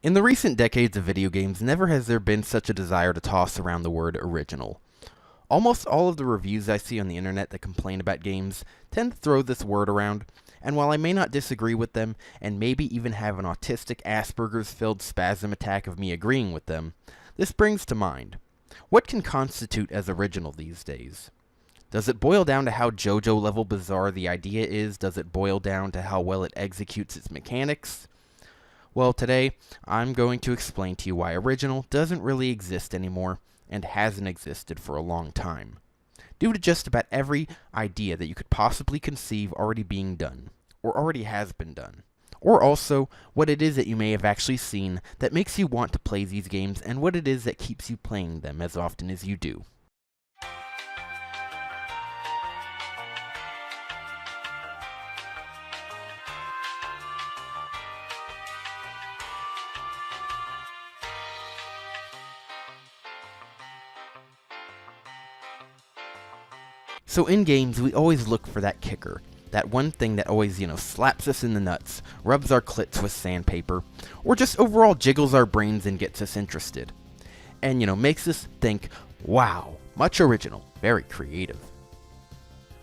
In the recent decades of video games, never has there been such a desire to toss around the word original. Almost all of the reviews I see on the internet that complain about games tend to throw this word around, and while I may not disagree with them, and maybe even have an autistic Asperger's-filled spasm attack of me agreeing with them, this brings to mind, what can constitute as original these days? Does it boil down to how JoJo level bizarre the idea is? Does it boil down to how well it executes its mechanics? Well, today, I'm going to explain to you why original doesn't really exist anymore, and hasn't existed for a long time, due to just about every idea that you could possibly conceive already being done, or already has been done, or also what it is that you may have actually seen that makes you want to play these games, and what it is that keeps you playing them as often as you do. So in games, we always look for that kicker, that one thing that always, slaps us in the nuts, rubs our clits with sandpaper, or just overall jiggles our brains and gets us interested. And, makes us think, wow, much original, very creative.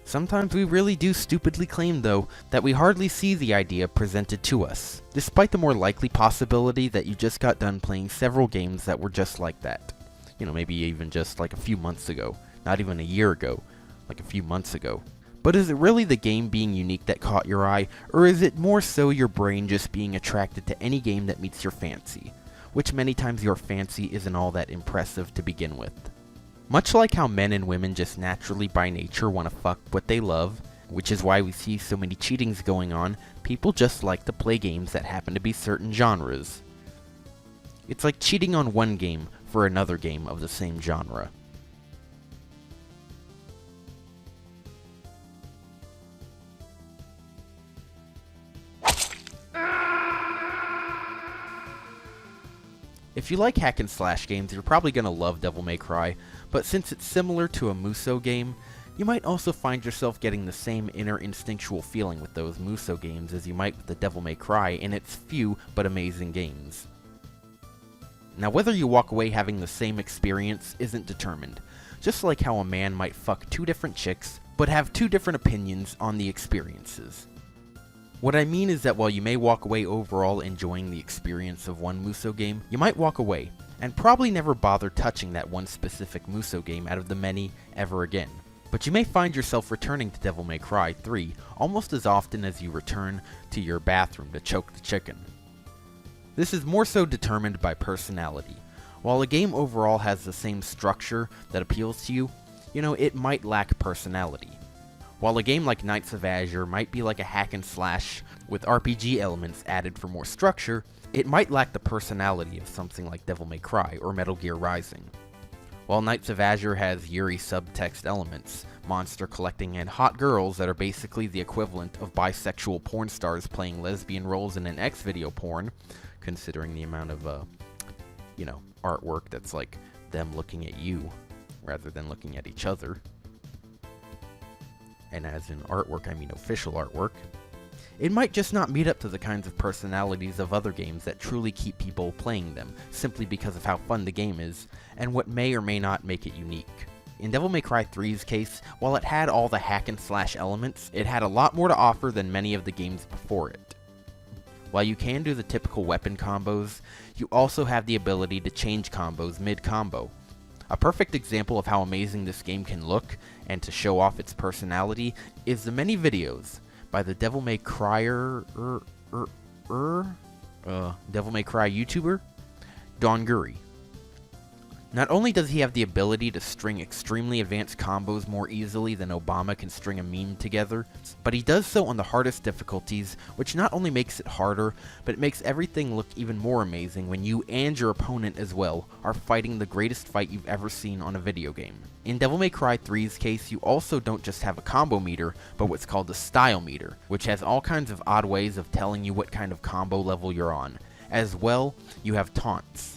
Sometimes we really do stupidly claim, though, that we hardly see the idea presented to us, despite the more likely possibility that you just got done playing several games that were just like that. Maybe even just like a few months ago, not even a year ago. Like a few months ago. But is it really the game being unique that caught your eye, or is it more so your brain just being attracted to any game that meets your fancy, which many times your fancy isn't all that impressive to begin with? Much like how men and women just naturally by nature want to fuck what they love, which is why we see so many cheatings going on, people just like to play games that happen to be certain genres. It's like cheating on one game for another game of the same genre. If you like hack and slash games, you're probably going to love Devil May Cry, but since it's similar to a Musou game, you might also find yourself getting the same inner instinctual feeling with those Musou games as you might with the Devil May Cry in its few but amazing games. Now whether you walk away having the same experience isn't determined, just like how a man might fuck two different chicks, but have two different opinions on the experiences. What I mean is that while you may walk away overall enjoying the experience of one Musou game, you might walk away, and probably never bother touching that one specific Musou game out of the many ever again. But you may find yourself returning to Devil May Cry 3 almost as often as you return to your bathroom to choke the chicken. This is more so determined by personality. While a game overall has the same structure that appeals to you, it might lack personality. While a game like Knights of Azure might be like a hack and slash with RPG elements added for more structure, it might lack the personality of something like Devil May Cry or Metal Gear Rising. While Knights of Azure has Yuri subtext elements, monster collecting, and hot girls that are basically the equivalent of bisexual porn stars playing lesbian roles in an X-video porn, considering the amount of, artwork that's like them looking at you rather than looking at each other. And as in artwork, I mean official artwork, it might just not meet up to the kinds of personalities of other games that truly keep people playing them, simply because of how fun the game is, and what may or may not make it unique. In Devil May Cry 3's case, while it had all the hack and slash elements, it had a lot more to offer than many of the games before it. While you can do the typical weapon combos, you also have the ability to change combos mid-combo. A perfect example of how amazing this game can look, and to show off its personality, is the many videos by the Devil May Cry Devil May Cry YouTuber, Donguri. Not only does he have the ability to string extremely advanced combos more easily than Obama can string a meme together, but he does so on the hardest difficulties, which not only makes it harder, but it makes everything look even more amazing when you and your opponent as well are fighting the greatest fight you've ever seen on a video game. In Devil May Cry 3's case, you also don't just have a combo meter, but what's called a style meter, which has all kinds of odd ways of telling you what kind of combo level you're on. As well, you have taunts,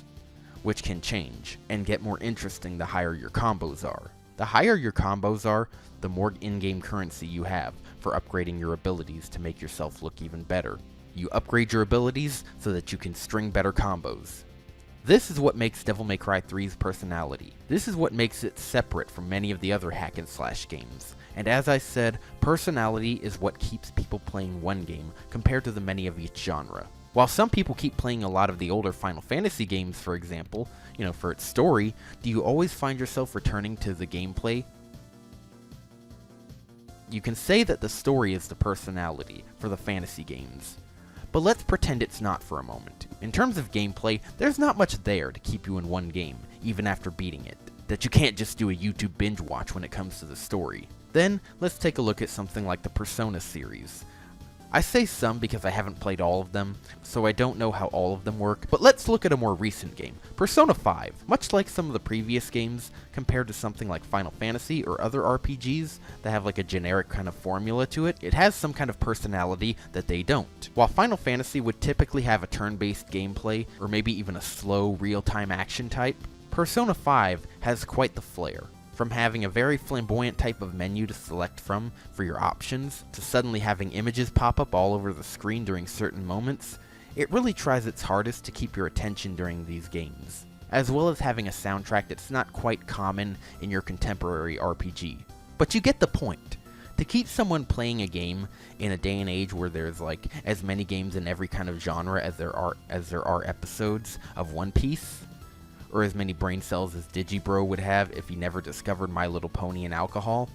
which can change, and get more interesting the higher your combos are. The higher your combos are, the more in-game currency you have for upgrading your abilities to make yourself look even better. You upgrade your abilities so that you can string better combos. This is what makes Devil May Cry 3's personality. This is what makes it separate from many of the other hack and slash games. And as I said, personality is what keeps people playing one game compared to the many of each genre. While some people keep playing a lot of the older Final Fantasy games, for example, for its story, do you always find yourself returning to the gameplay? You can say that the story is the personality for the fantasy games. But let's pretend it's not for a moment. In terms of gameplay, there's not much there to keep you in one game, even after beating it, that you can't just do a YouTube binge watch when it comes to the story. Then, let's take a look at something like the Persona series. I say some because I haven't played all of them, so I don't know how all of them work, but let's look at a more recent game, Persona 5. Much like some of the previous games, compared to something like Final Fantasy or other RPGs that have like a generic kind of formula to it, it has some kind of personality that they don't. While Final Fantasy would typically have a turn-based gameplay, or maybe even a slow, real-time action type, Persona 5 has quite the flair. From having a very flamboyant type of menu to select from for your options, to suddenly having images pop up all over the screen during certain moments, it really tries its hardest to keep your attention during these games, as well as having a soundtrack that's not quite common in your contemporary RPG. But you get the point. To keep someone playing a game in a day and age where there's like as many games in every kind of genre as there are episodes of One Piece, or as many brain cells as Digibro would have if he never discovered My Little Pony and alcohol.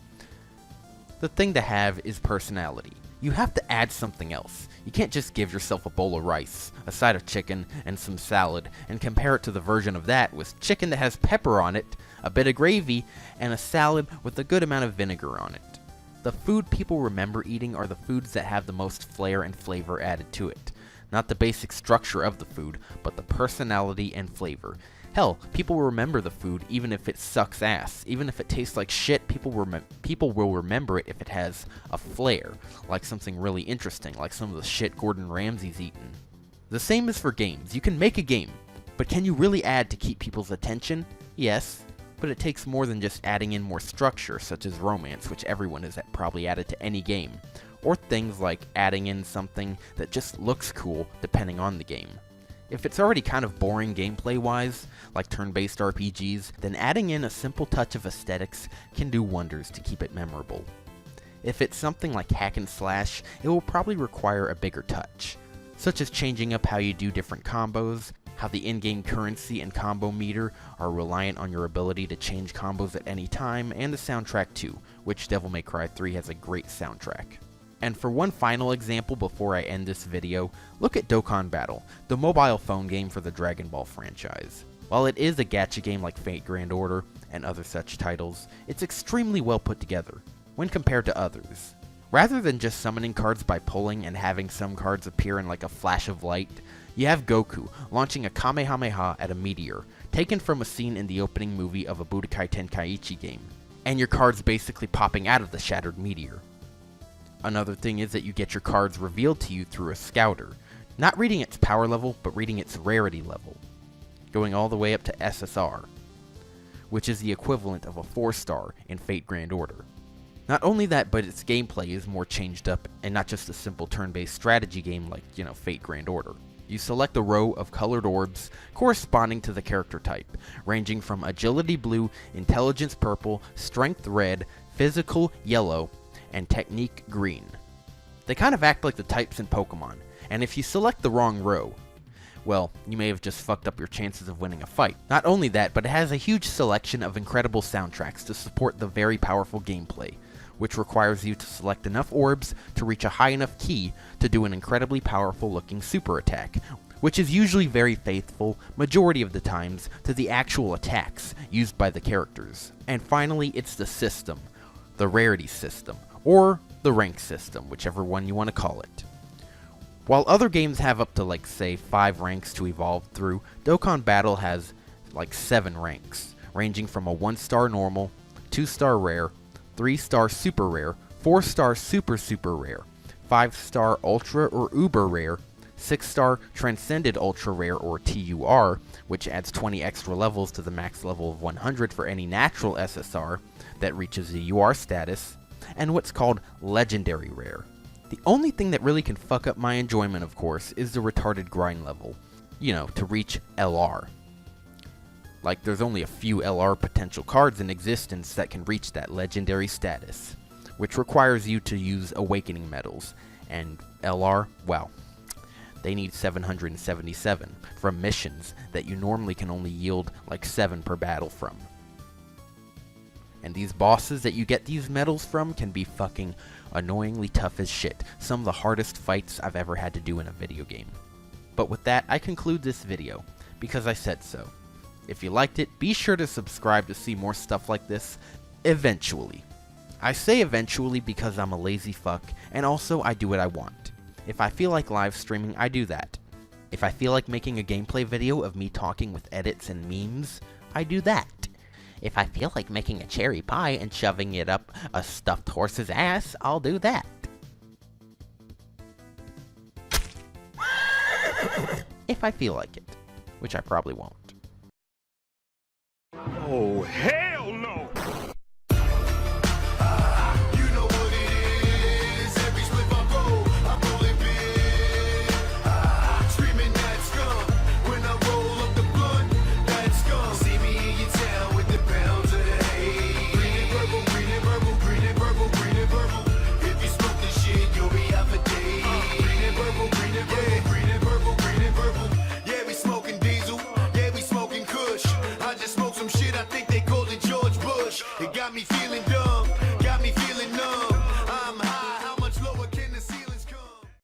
The thing to have is personality. You have to add something else. You can't just give yourself a bowl of rice, a side of chicken, and some salad, and compare it to the version of that with chicken that has pepper on it, a bit of gravy, and a salad with a good amount of vinegar on it. The food people remember eating are the foods that have the most flair and flavor added to it. Not the basic structure of the food, but the personality and flavor. Hell, people will remember the food even if it sucks ass. Even if it tastes like shit, people will remember it if it has a flair, like something really interesting, like some of the shit Gordon Ramsay's eaten. The same is for games. You can make a game, but can you really add to keep people's attention? Yes, but it takes more than just adding in more structure, such as romance, which everyone has probably added to any game, or things like adding in something that just looks cool depending on the game. If it's already kind of boring gameplay-wise, like turn-based RPGs, then adding in a simple touch of aesthetics can do wonders to keep it memorable. If it's something like hack and slash, it will probably require a bigger touch, such as changing up how you do different combos, how the in-game currency and combo meter are reliant on your ability to change combos at any time, and the soundtrack too, which Devil May Cry 3 has a great soundtrack. And for one final example before I end this video, look at Dokkan Battle, the mobile phone game for the Dragon Ball franchise. While it is a gacha game like Fate Grand Order and other such titles, it's extremely well put together, when compared to others. Rather than just summoning cards by pulling and having some cards appear in like a flash of light, you have Goku launching a Kamehameha at a meteor, taken from a scene in the opening movie of a Budokai Tenkaichi game, and your cards basically popping out of the shattered meteor. Another thing is that you get your cards revealed to you through a scouter, not reading its power level, but reading its rarity level, going all the way up to SSR, which is the equivalent of a 4-star in Fate Grand Order. Not only that, but its gameplay is more changed up, and not just a simple turn-based strategy game like, Fate Grand Order. You select a row of colored orbs corresponding to the character type, ranging from Agility Blue, Intelligence Purple, Strength Red, Physical Yellow, and Technique Green. They kind of act like the types in Pokemon, and if you select the wrong row, well, you may have just fucked up your chances of winning a fight. Not only that, but it has a huge selection of incredible soundtracks to support the very powerful gameplay, which requires you to select enough orbs to reach a high enough key to do an incredibly powerful looking super attack, which is usually very faithful, majority of the times, to the actual attacks used by the characters. And finally, it's the system, the rarity system, or the rank system, whichever one you want to call it. While other games have up to say 5 ranks to evolve through, Dokkan Battle has 7 ranks, ranging from a 1-star normal, 2-star rare, 3-star super rare, 4-star super rare, 5-star ultra or uber rare, 6-star transcended ultra rare or TUR, which adds 20 extra levels to the max level of 100 for any natural SSR that reaches the UR status, and what's called legendary rare. The only thing that really can fuck up my enjoyment, of course, is the retarded grind level. You know, to reach LR. Like, there's only a few LR potential cards in existence that can reach that legendary status, which requires you to use awakening medals, and LR, well, they need 777 from missions that you normally can only yield like 7 per battle from. And these bosses that you get these medals from can be fucking annoyingly tough as shit. Some of the hardest fights I've ever had to do in a video game. But with that, I conclude this video, because I said so. If you liked it, be sure to subscribe to see more stuff like this, eventually. I say eventually because I'm a lazy fuck, and also I do what I want. If I feel like live streaming, I do that. If I feel like making a gameplay video of me talking with edits and memes, I do that. If I feel like making a cherry pie and shoving it up a stuffed horse's ass, I'll do that. If I feel like it, which I probably won't. Oh, hell!